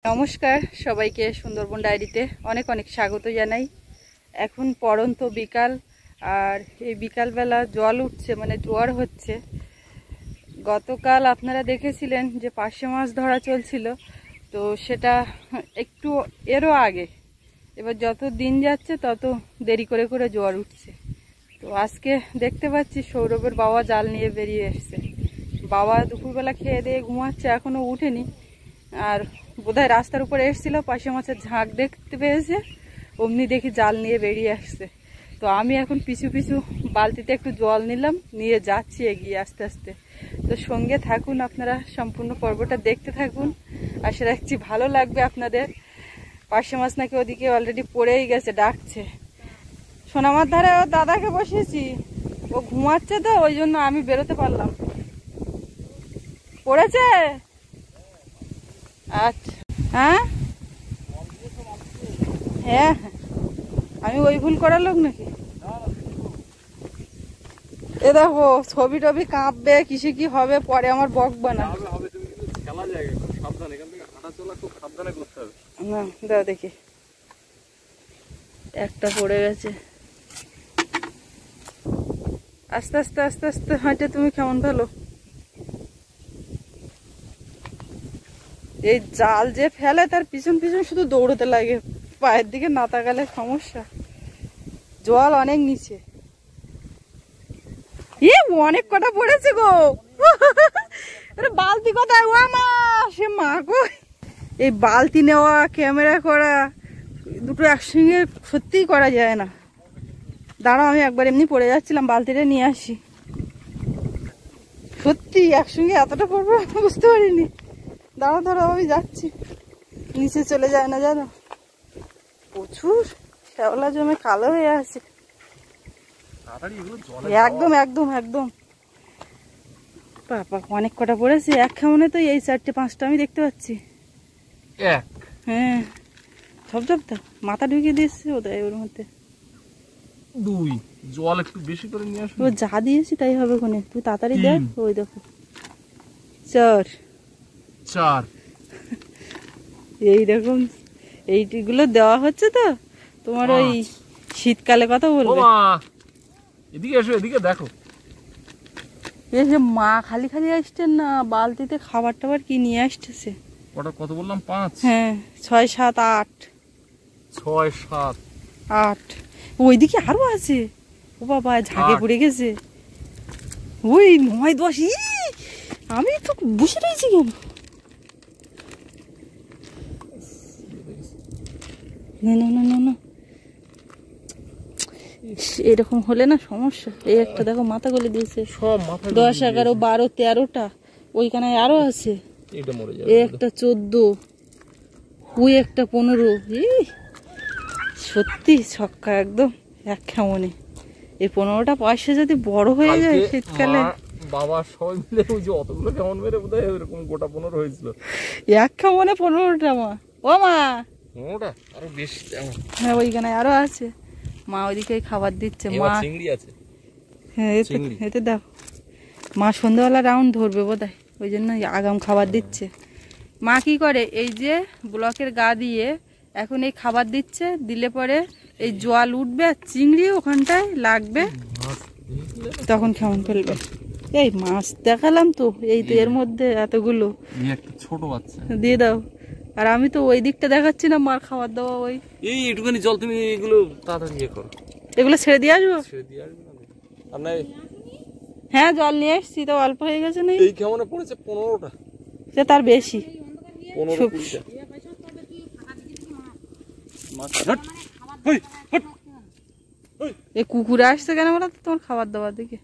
নমস্কার সবাইকে সুন্দরবন ডায়েরিতে অনেক অনেক স্বাগত জানাই। এখন পড়ন্ত বিকাল, আর এই বিকালবেলা জল উঠছে, মানে জোয়ার হচ্ছে। গতকাল আপনারা দেখেছিলেন যে পার্শে মাছ ধরা চলছিল, তো সেটা একটু এরও আগে। এবার যত দিন যাচ্ছে তত দেরি করে করে জোয়ার উঠছে। তো আজকে দেখতে পাচ্ছি সৌরভের বাবা জাল নিয়ে বেরিয়ে এসছে। বাবা দুপুরবেলা খেয়ে দিয়ে ঘুমাচ্ছে, এখনও উঠেনি। আর বোধহয় রাস্তার উপরে এসেছিল, পার্শে মাছের ঝাঁক দেখতে পেয়েছে, অমনি দেখি জাল নিয়ে বেরিয়ে আসছে। তো আমি এখন পিছু পিছু বালতিতে একটু জল নিলাম, নিয়ে যাচ্ছি এগিয়ে আস্তে আস্তে। তো সঙ্গে থাকুন, আপনারা সম্পূর্ণ পর্বটা দেখতে থাকুন, আশা রাখছি ভালো লাগবে আপনাদের। পার্শে মাছ নাকি ওদিকে অলরেডি পড়েই গেছে, ডাকছে। সোনামার ধারে ও দাদাকে বসিয়েছি, ও ঘুমাচ্ছে, তো ওই জন্য আমি বেরোতে পারলাম। পড়েছে? আচ্ছা, হ্যাঁ হ্যাঁ, আমি ওই ভুল করার লোক নাকি? এ দেখো ছবি টবি কাঁপবে, কিসে কি হবে পরে আমার বকবা না। দাও দেখি, একটা পড়ে গেছে। আস্তে আস্তে আস্তে আস্তে হাঁটে, তুমি কেমন ভালো। এই জাল যে ফেলে তার পিছন পিছন শুধু দৌড়তে লাগে, পায়ের দিকে না তাকালে সমস্যা। জল অনেক নিচে, অনেক কটা পড়েছে গো। বালতি কোথায়? ও মা, সে মা গো। এই বালতি নেওয়া, ক্যামেরা করা, দুটো একসঙ্গে সত্যিই করা যায় না। দাঁড়াও, আমি একবার এমনি পড়ে যাচ্ছিলাম, বালতিটা নিয়ে আসি। সত্যি একসঙ্গে এতটা পড়বো বুঝতে পারিনি। দাঁড়াও দাঁড়াও, আমি যাচ্ছি। নিচে চলে যায় না জানো, প্রচুর শ্যাওলা জমে কালো হয়ে আছে। একদম একদম একদম, বাবা অনেক কটা পড়েছে। এক খামনে তো এই 4টে 5টা আমি দেখতে পাচ্ছি। হ্যাঁ, সব তো মাথা ঢুকিয়ে দিয়েছে ওদের ওর মধ্যে। দুই জল একটু বেশি করে নিয়ে আসো। ও যা দিয়েছি তাই হবে কোনে, তুই তাড়াতাড়ি দেখ। ওই দেখো 4 এইরকম এইগুলো দেওয়া হচ্ছে। তো তোমার ওই শীতকালে কথা বলবে। এদিকে এসো, এদিকে দেখো। এসে মা খালি খালি আসছেন না, বালতিতে খাবার টাবার কি নিয়ে আসতেছে। ওটা কত বললাম? 5? হ্যাঁ, 6 7 8। 6 7 8। ওইদিকে আরো আছে। ও বাবা, ঝাঁকে পড়ে গেছে। ওই 9 10। আমি তো বসে রয়েছি কেন? না না না না না, এরকম হলে না সমস্যা। এই একটা দেখো মাথা গলে দিয়েছে। 10 11 12 13টা। ওইখানে আরো আছে। একটা 14, ওই একটা 15। সত্যি ছক্কা একদম এক খামনে। এই 15টা পয়সা যদি বড় হয়ে যায় শীতকালে। বাবা সবাই মিলে ওই যে অতগুলো কেমন মেরে বোধহয় এরকম গোটা 15 হয়েছিল। এক খামনে 15টা মা। ও মা, 15টা আরো বেশি। হ্যাঁ, ওইখানে আরো আছে। মা ওইদিকে খাবার দিচ্ছে। মা চিংড়ি আছে। হ্যাঁ, এতে দাও। মা সন্ধ্যাবেলা রাউন্ড ধরবে বোধহয়, ওই জন্য আগাম খাবার দিচ্ছে। মা কি করে, এই যে ব্লকের গা দিয়ে এখন এই খাবার দিচ্ছে, দিলে পরে এই জল উঠবে আর চিংড়ি ওখানটায় লাগবে, তখন কেমন ফেলবে। এই মাছ দেখালাম তো, এই তো এর মধ্যে এতগুলো। একটা ছোট বাচ্চা দিয়ে দাও। আর আমি তো ওই দিকটা দেখাচ্ছি না, মার খাবার দেওয়া। ওই একটুখানি জল, তুমি এগুলো তাড়াতাড়ি ইয়ে করো। এগুলো ছেড়ে দিয়ে আসবো। আর না, হ্যাঁ জল নিয়ে এসছি, তো অল্প হয়ে গেছে। না এই কেমন পড়েছে? 15টা, সে তার বেশি। 15-20টা। এই কুকুরে আসছে কেন বলো তো তোমার খাবার দাবার দিকে?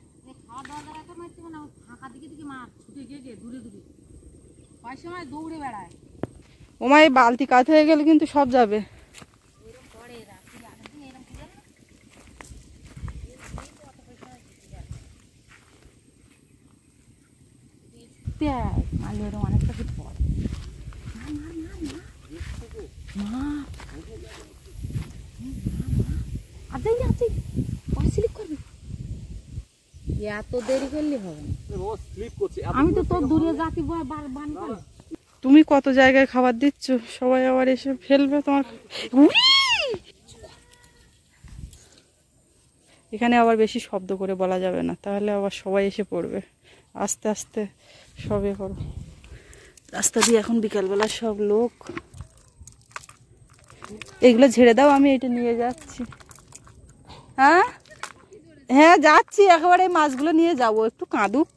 ওমা, এই বালতি কাত হয়ে গেলে কিন্তু সব যাবে। অনেকটা এত দেরি করলে হবে না। আমি তো তোর দূরে যাচ্ছি, তুমি কত জায়গায় খাবার দিচ্ছ, সবাই আবার এসে ফেলবে তোমার। এখানে আবার বেশি শব্দ করে বলা যাবে না, তাহলে আবার সবাই এসে পড়বে। আস্তে আস্তে সবে করো। রাস্তা দিয়ে এখন বিকালবেলা সব লোক। এগুলো ঝেড়ে দাও, আমি এটা নিয়ে যাচ্ছি। হ্যাঁ হ্যাঁ যাচ্ছি, একেবারে এই মাছগুলো নিয়ে যাবো, একটু কাঁদুক।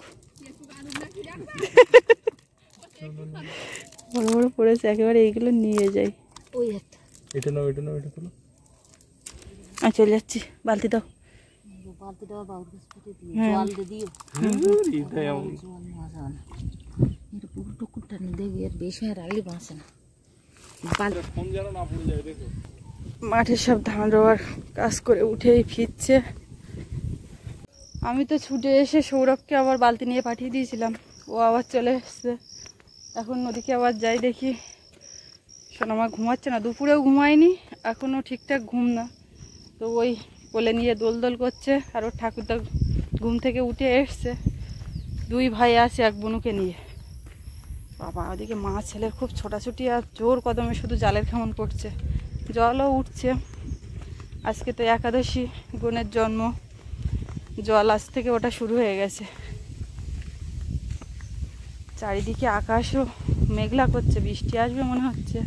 বড় বড় পড়েছে, একেবারে এইগুলো নিয়ে যাই। এটা নাও, এটা নাও, এটা তোলো। আমি চলে যাচ্ছি, বালতি দাও। মাঠে সব ধান রোয়ার কাজ করে উঠেই ফিরছে। আমি তো ছুটে এসে সৌরভকে আবার বালতি নিয়ে পাঠিয়ে দিয়েছিলাম, ও আবার চলে এসছে। এখন নদীকে আবার যাই, দেখি সোনামা ঘুমাচ্ছে না, দুপুরেও ঘুমায়নি, এখনও ঠিকঠাক ঘুম না। তো ওই কোলে নিয়ে দোল করছে, আর ওর ঠাকুরদা ঘুম থেকে উঠে এসছে। দুই ভাই আছে এক বোনুকে নিয়ে। বাবা, ওদিকে মা ছেলের খুব ছোটাছুটি, আর জোর কদমে শুধু জালের খেমন পড়ছে, জলও উঠছে। আজকে তো একাদশী, বোনের জন্ম, জল আজ থেকে ওটা শুরু হয়ে গেছে। চারিদিকে আকাশও মেঘলা করছে, বৃষ্টি আসবে মনে হচ্ছে।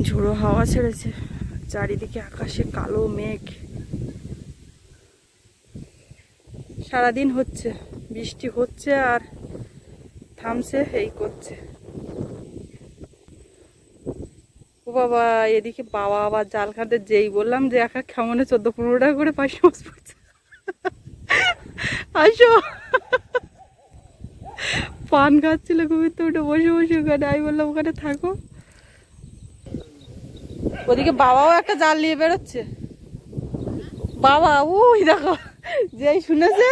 ঝোড়ো হাওয়া ছেড়েছে, চারিদিকে আকাশে কালো মেঘ। সারাদিন হচ্ছে, বৃষ্টি হচ্ছে আর থামছে, এই করছে। ও বাবা, এদিকে বাবা আবার জাল খাতে যেই বললাম যে একা কেমনে 14-15 টাকা করে পাইসা মাছ পড়ছে। আসো, পান খাচ্ছিল খুবই, তো ওটা বসে বসে ওখানে। আমি বললাম ওখানে থাকো। ওদিকে বাবাও একটা জাল নিয়ে বেরোচ্ছে। বাবা ওই দেখো, যেই শুনেছে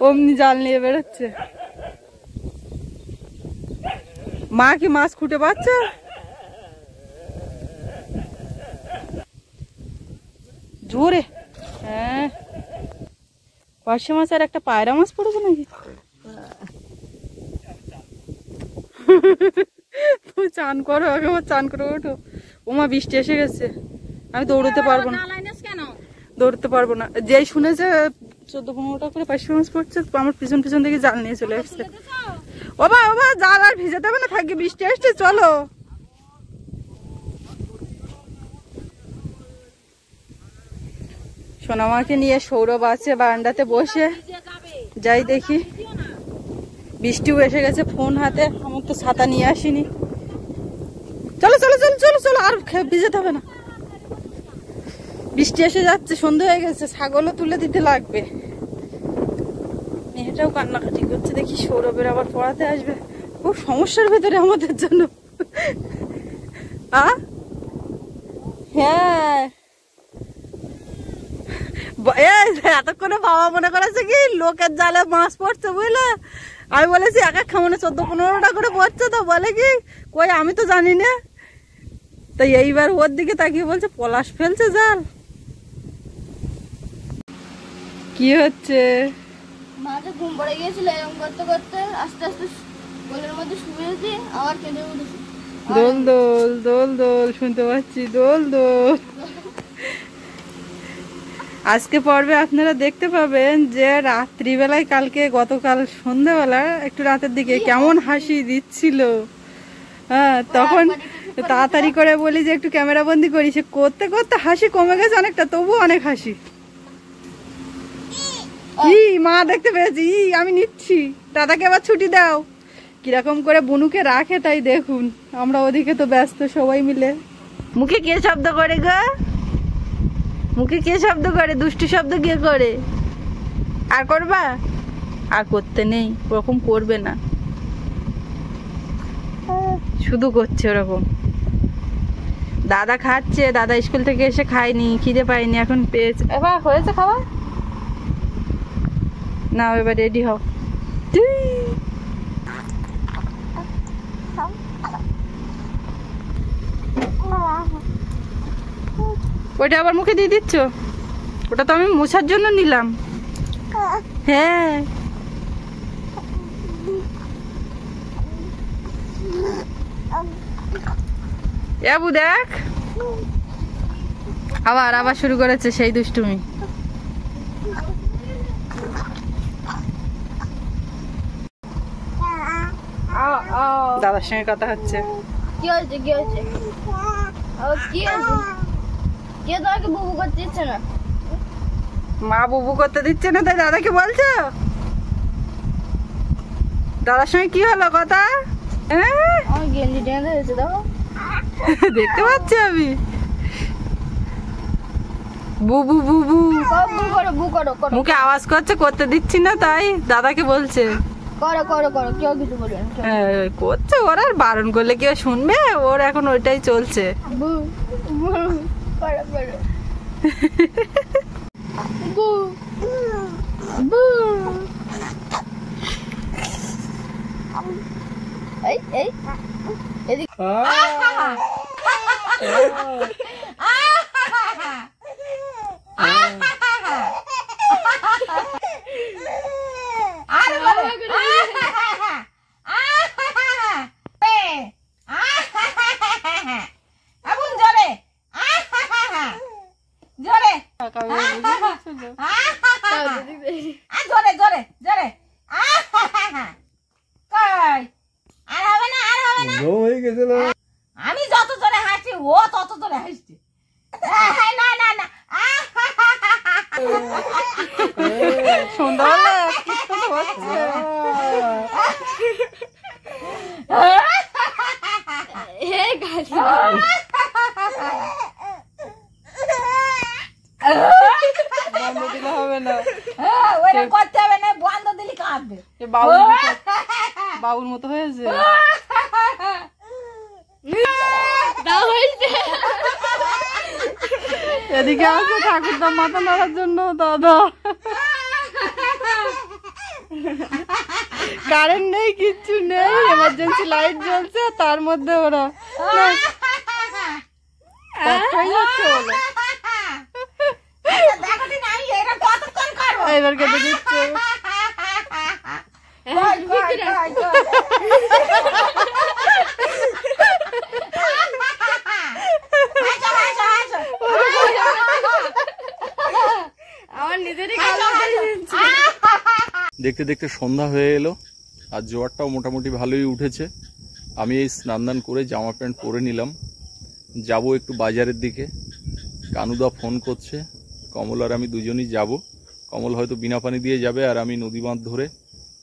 অমনি জাল নিয়ে বেরোচ্ছে। মা কি মাছ খুঁটে পাচ্ছে? জোরে। হ্যাঁ, পার্শে মাছ আর একটা পায়রা মাছ পড়েছে নাকি? তুমি চান করো, একেবারে চান করে ওঠো। ওমা, বৃষ্টি এসে গেছে, আমি দৌড়তে পারবো না, দৌড়তে পারবো না। যেই শুনেছে 14-15 টাকা করে পার্শে মাছ পড়ছে, আমার পিছন পিছন থেকে জাল নিয়ে চলে আসছে। ওবা ওবা, জাল আর ভিজে দেবে না, থাকবে, বৃষ্টি আসছে, চলো। সোনামাকে নিয়ে সৌরভ আছে বারান্দাতে বসে, যাই দেখি। বৃষ্টিও এসে গেছে, ফোন হাতে, আমার তো ছাতা নিয়ে আসিনি। চলো চলো চলো চলো চলো, আর ভিজে হবে না, বৃষ্টি এসে যাচ্ছে, সন্ধ্যা হয়ে গেছে, ছাগলও তুলে দিতে লাগবে। মেয়েটাও কান্নাকাটি করছে, দেখি সৌরভের আবার পড়াতে আসবে, খুব সমস্যার ভেতরে আমাদের জন্য। হ্যাঁ, এতক্ষণে বাবা মনে করেছে কি লোকের জালে মাছ পড়ছে, বুঝলে। আমি বলেছি এক এক খামনে 14-15 টাকা করে পড়ছে, তো বলে কি কই আমি তো জানি না। তাই এইবার ওর দিকে তাকিয়ে বলছে পলাশ ফেলছে জাল। কি হচ্ছে? মাঝে ঘুম পড়ে গিয়েছিল, এরকম করতে করতে আস্তে আস্তে কোলের মধ্যে শুয়েছি, আবার কেঁদে উঠেছি। দোল দোল দোল দোল শুনতে পাচ্ছি, দোল দোল। আজকে পর্বে আপনারা দেখতে পাবেন যে রাত্রিবেলায়, গতকাল সন্ধ্যাবেলা একটু রাতের দিকে কেমন হাসি দিচ্ছিল। হ্যাঁ, তখন তাড়াতাড়ি করে বলি যে একটু ক্যামেরা বন্দি করি, সে করতে করতে হাসি কমে গেছে অনেকটা, তবু অনেক হাসি। মা দেখতে পেয়েছি, আমি নিচ্ছি, দাদাকে আবার ছুটি দাও। কিরকম করে বুনুকে রাখে তাই দেখুন। আমরা ওদিকে তো ব্যস্ত সবাই মিলে। মুখে কে শব্দ করে গো? মুখে কে শব্দ করে? দুষ্টু শব্দ কে করে? আর করবা? আর করতে নেই, ওরকম করবে না, শুধু করছে ওরকম। দাদা খাচ্ছে, দাদা স্কুল থেকে এসে খায়নি, খিদে পায়নি, এখন পেয়েছে। এবার হয়েছে খাওয়া, না এবার রেডি হও। ওইটা আবার মুখে দিয়ে দিচ্ছ? ওটা তো আমি মোছার জন্য নিলাম। হ্যাঁ, আবু দেখ, আবার শুরু করেছে সেই দুষ্টুমি। দাদার সঙ্গে কথা হচ্ছে। কি হয়েছে কি হয়েছে কি হয়েছে? কে তোমাকে বুবু করতে দিচ্ছে না? মা বুবু করতে দিচ্ছে না তাই দাদাকে বলছো? দাদার সঙ্গে কি হলো কথা? আমার গেঞ্জি টেনে ধরেছে দেখো। দেখতে পাচ্ছি আমি। বুবু বুবু বু করো বু করো করো মুখে আওয়াজ করছে, করতে দিচ্ছি না তাই দাদাকে বলছে। করো করো করো, কেউ কিছু বলবে না। হ্যাঁ করছে, ওর আর বারণ করলে কেউ শুনবে? ওর এখন ওইটাই চলছে। বু বু করো করো বু বু। এই এই এদিকে আমি যত জোরে হাসি ও তত জোরে হাসছে। না না না সন্ধ্যাবেলা বন্ধ দিলে হবে না, ওইটা করতে হবে না, বন্ধ দিলে কাঁদবে। বাবুর মতো হয়েছে। এদিকে আছে ঠাকুরদা মাথা নাড়ার জন্য। দাদা কারেন্ট নেই, কিচ্ছু নেই, এমার্জেন্সি লাইট জ্বলছে, তার মধ্যে ওরা এবার কেটে দিচ্ছে। দেখতে দেখতে সন্ধ্যা হয়ে এলো, আর জোয়ারটাও মোটামুটি ভালোই উঠেছে। আমি এই স্নান দান করে জামা প্যান্ট পরে নিলাম, যাব একটু বাজারের দিকে। কানুদা ফোন করছে, কমল আর আমি দুজনই যাব। কমল হয়তো বিনা পানি দিয়ে যাবে, আর আমি নদী বাঁধ ধরে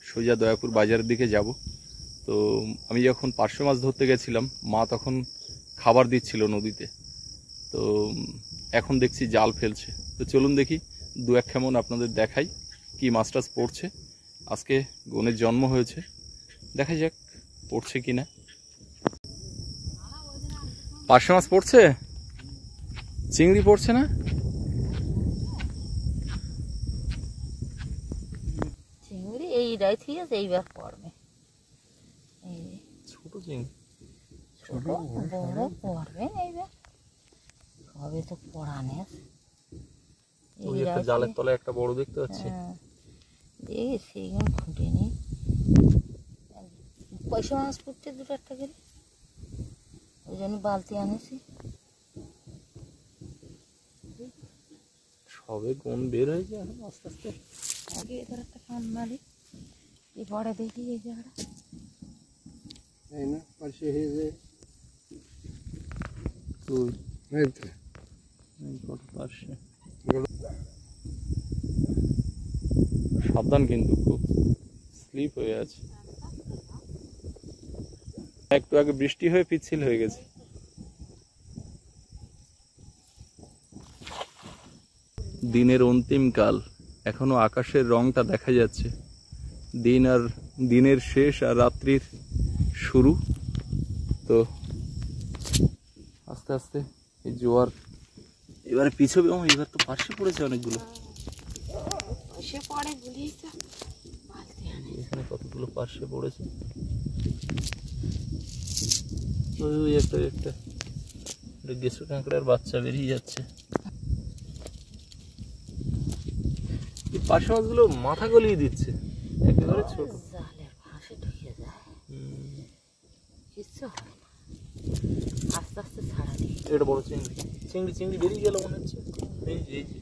সোজা দয়াপুর বাজারের দিকে যাব। তো আমি যখন পার্শে মাছ ধরতে গেছিলাম, মা তখন খাবার দিচ্ছিল নদীতে, তো এখন দেখছি জাল ফেলছে। তো চলুন দেখি দু এক কেমন আপনাদের দেখাই কি মাছ টাছ পড়ছে। আজকে গনের জন্ম হয়েছে, দেখা যাক পড়ছে কিনা। পার্শে মাছ পড়ছে, চিংড়ি পড়ছে না? চিংড়ি এইটাই ঠিক আছে, এইবার পড়বে। ছোট চিংড়ি, ছোট বড় পড়বে এইবার, সবে তো পড়ানে ওই একটা জালের তলায় একটা বড় দেখতে পাচ্ছি। দেখি সেইখানে খুঁটে নি। পয়সা মাছ পড়ছে দুটো একটা করে, ওই জন্য বালতি আনেছি। সবে কোন বের হয়েছে এখন আস্তে আস্তে। আগে এদের একটা কান মারি, এই পরে দেখি এই জায়গাটা সাবধান, কিন্তু খুব স্লিপ হয়ে আছে। একটু আগে বৃষ্টি হয়ে পিচ্ছিল হয়ে গেছে। দিনের অন্তিম কাল, এখনো আকাশের রংটা দেখা যাচ্ছে। দিন আর দিনের শেষ আর রাত্রির শুরু। তো আস্তে আস্তে এই জোয়ার এবারে পিছবে। এবার তো পার্শে পড়েছে অনেকগুলো, এখানে কতগুলো পার্শে পড়েছে। ওই একটা একটা গেসু কাঁকড়ার বাচ্চা বেরিয়ে যাচ্ছে। এই পার্শে মাছগুলো মাথা গলিয়ে দিচ্ছে, একেবারে ছোট। জালের ফাঁসে ঢুকে যায়, কিচ্ছু হয় না। আস্তে আস্তে ছাড়া দিই। এটা বড় চিংড়ি, চিংড়ি চিংড়ি বেরিয়ে গেল মনে হচ্ছে। এই যে এই যে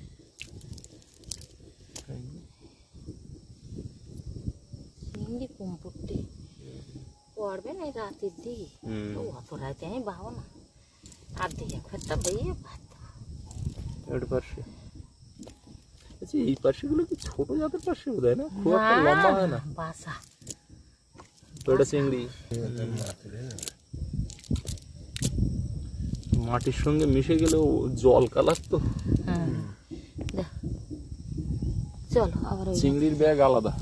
চিংড়ি কুম্পুরটি পড়বে না এই রাতের দিকে, তো অত রাতে আমি বাবো না, আর দিকে খরটা বেরিয়ে ভাত এটা পার্শে। আচ্ছা এই পার্শিগুলো কি ছোট জাতের পার্শি বোধ হয় না, খুব একটা লম্বা হয় না। বাসা তো এটা চিংড়ি মাটির সঙ্গে মিশে গেলেও জল কালার তো। দেখ চলো আবার ওই চিংড়ির ব্যাগ আলাদা।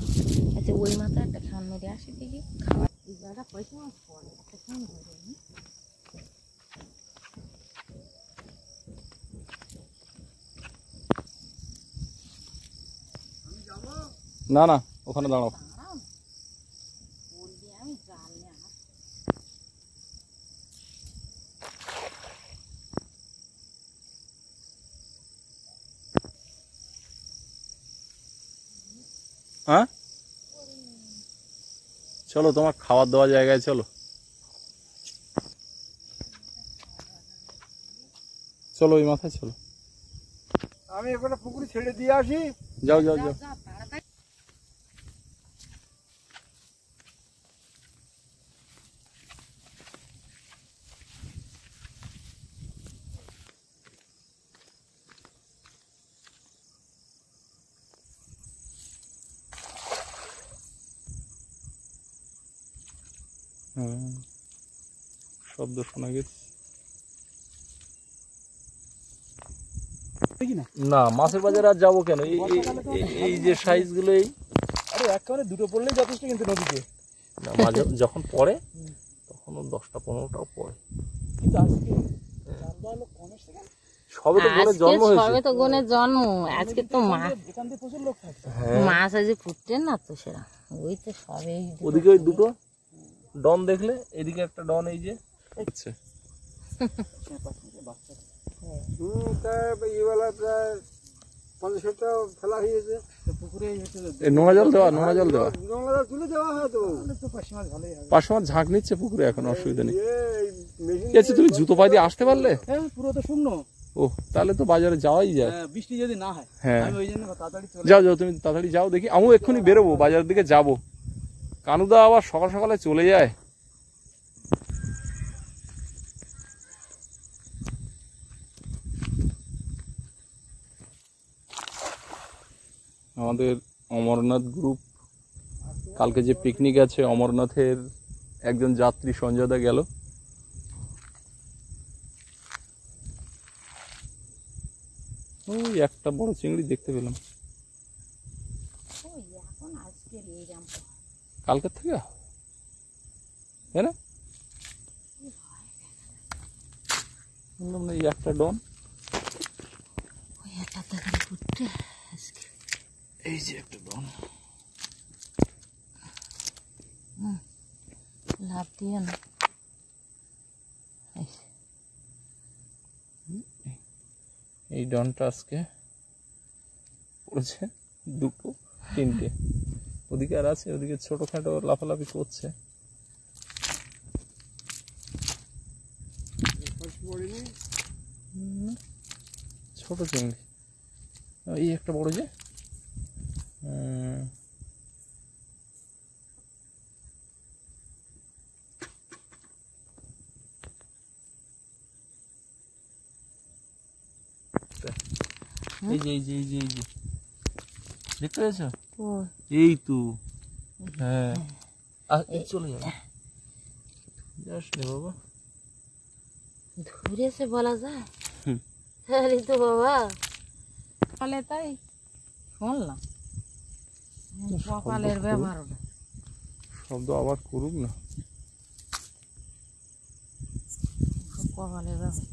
আচ্ছা ওই মাথা একটা খান মেরে আসি দেখি খাবার দাদা পয়সা মাছ পড়ে একটা খান ধরে নি। না না ওখানে দাঁড়াও। আমি জাল নিয়ে হ্যাঁ চলো তোমার খাবার দেওয়া জায়গায় চলো। চলো ওই মাথায় চলো। আমি এখানে পুকুরে ছেড়ে দিয়ে আসি। যাও যাও যাও। শব্দ শোনা গেছে না। মাছের বাজারে আর যাবো কেন, এই যে সাইজ গুলো এই আরে একেবারে দুটো পড়লেই যথেষ্ট কিন্তু নদীতে। না মাঝে যখন পড়ে তখন 10টা-15টাও পড়ে, কিন্তু আজকে চান্দা হলো কম এসছে কেন? সবে তো গনের জন্ম হয়েছে। সবে তো গনের জন্ম, আজকে তো মাছ এখান থেকে প্রচুর লোক থাকে। মাছ আজ ফুটছে না তো সেরা, ওই তো সবে ওদিকে ওই দুটো ডন দেখলে, এদিকে একটা ডন এই যে আচ্ছা ইবেলা প্রায় 50-60টা ফেলা হয়েছে পুকুরে। নোনা জল দেওয়া, নোনা জল দেওয়া, নোংরা তুলে দেওয়া হয় তো। পাশে মাছ ভালোই হবে। পাঁচশো মাছ ঝাঁক নিচ্ছে পুকুরে, এখন অসুবিধা নেই। আচ্ছা তুমি জুতো পায়ে দিয়ে আসতে পারলে? হ্যাঁ পুরো তো শুকনো। ও তাহলে তো বাজারে যাওয়াই যায়। বৃষ্টি যদি না হয়। হ্যাঁ আমি ওই জন্য তাড়াতাড়ি চলে যাও যাও, তুমি তাড়াতাড়ি যাও। দেখি আমিও এক্ষুনি বেরোবো, বাজারের দিকে যাবো। কানুদা আবার সকাল সকালে চলে যায়। আমাদের অমরনাথ গ্রুপ কালকে যে পিকনিক আছে, অমরনাথের একজন যাত্রী সঞ্জয়দা গেল। ওই একটা বড় চিংড়ি দেখতে পেলাম। এখন আজকে কালকের থেকে তাই না? বললাম না এই একটা ডন। এই যে একটা ডন লাভ দিয়ে না। এই ডনটা আজকে পড়েছে 2-3টে। ওদিকে আর আছে, ওদিকে ছোটখাটো লাফালাফি করছে। ছোট চিংড়ি। এই একটা বড় যে এই যে এই যে এই যে এই যে দেখতে পেয়েছ? এই তো হ্যাঁ চলে যাবে, যাস নে বাবা। ধরেছে বলা যায় তাহলে তো বাবা ফলে তাই শুনলাম সকালের ব্যবহার শব্দ আবার করুক না। কপালের ব্যবহার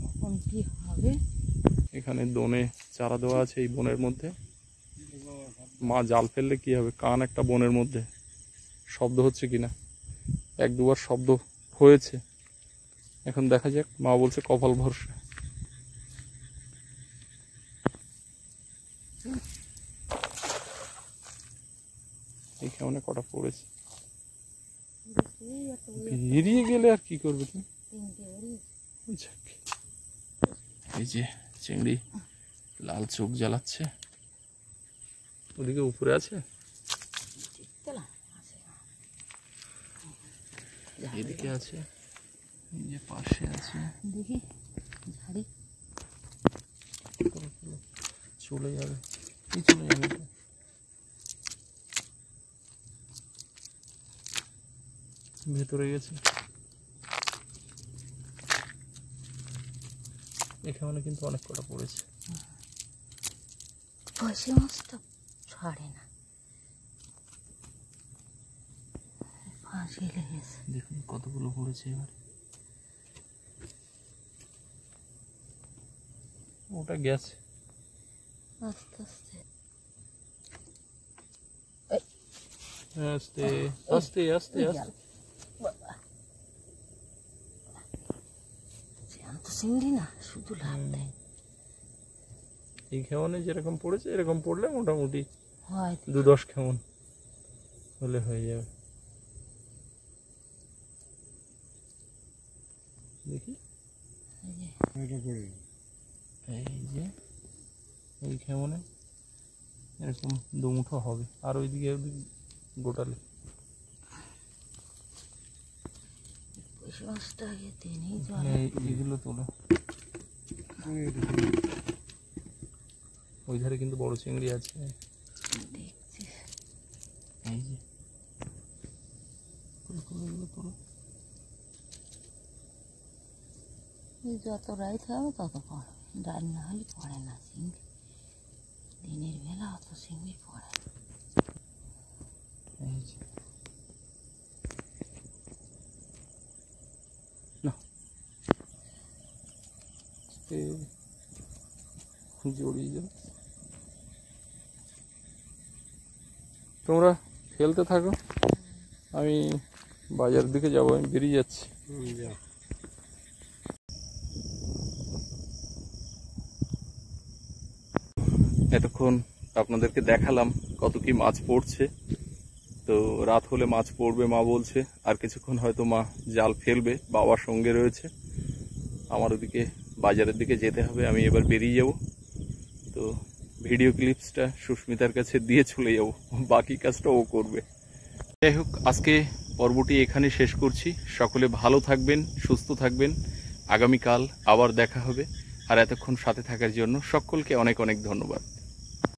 এখন কি হবে? এখানে দোনে চারা দেওয়া আছে এই বনের মধ্যে। মা জাল ফেললে কি হবে, কান একটা বনের মধ্যে শব্দ হচ্ছে কিনা। 1-2বার শব্দ হয়েছে, এখন দেখা যাক। মা বলছে কপাল ভরসা। এই কেমন কটা পড়েছে। বেরিয়ে গেলে আর কি করবে তুমি? এই যে চিংড়ি লাল চোখ জ্বালাচ্ছে, ওদিকে উপরে আছে, এদিকে আছে, এই যে পাশে আছে, দেখি ঝাড়ি চলে যাবে, কি চলে যাবে? ভেতরে গেছে এখানে কিন্তু অনেক কটা পড়েছে। পয়সা মাছ তো ছাড়ে না, ফাঁসি লেগেছে। দেখুন কতগুলো পড়েছে এবার। ওটা গেছে আস্তে আস্তে আস্তে আস্তে আস্তে আস্তে। তো চিংড়ি না, শুধু লাভ দেয়। এই খেমনে যেরকম পড়েছে এরকম পড়লে মোটামুটি হয় 2-10 খেমন হলে হয়ে যাবে। দেখি এই যে এই খেমনে এরকম 2 মুঠো হবে, আর ওইদিকে গোটালে পয়সা মাছটা আগে দিনেই এইগুলো তোলো। ওই ধারে কিন্তু বড় চিংড়ি আছে, দেখছি। এই যে এগুলো তোলো। যত রাইত হবে তত পড়বে, ডাল না হলে পড়ে না চিংড়ি। দিনের বেলা অত চিংড়ি পড়ে এই যে না জড়িয়ে যাবে। তোমরা খেলতে থাকো, আমি বাজারের দিকে যাবো, আমি বেরিয়ে যাচ্ছি। এতক্ষণ আপনাদেরকে দেখালাম কত কি মাছ পড়ছে। তো রাত হলে মাছ পড়বে মা বলছে, আর কিছুক্ষণ হয়তো মা জাল ফেলবে, বাবার সঙ্গে রয়েছে। আমার ওদিকে বাজারের দিকে যেতে হবে, আমি এবার বেরিয়ে যাব। তো ভিডিও ক্লিপসটা সুস্মিতার কাছে দিয়ে চলে যাব, বাকি কাজটা ও করবে। যাই হোক, আজকে পর্বটি এখানে শেষ করছি। সকলে ভালো থাকবেন, সুস্থ থাকবেন। আগামীকাল আবার দেখা হবে। আর এতক্ষণ সাথে থাকার জন্য সকলকে অনেক অনেক ধন্যবাদ।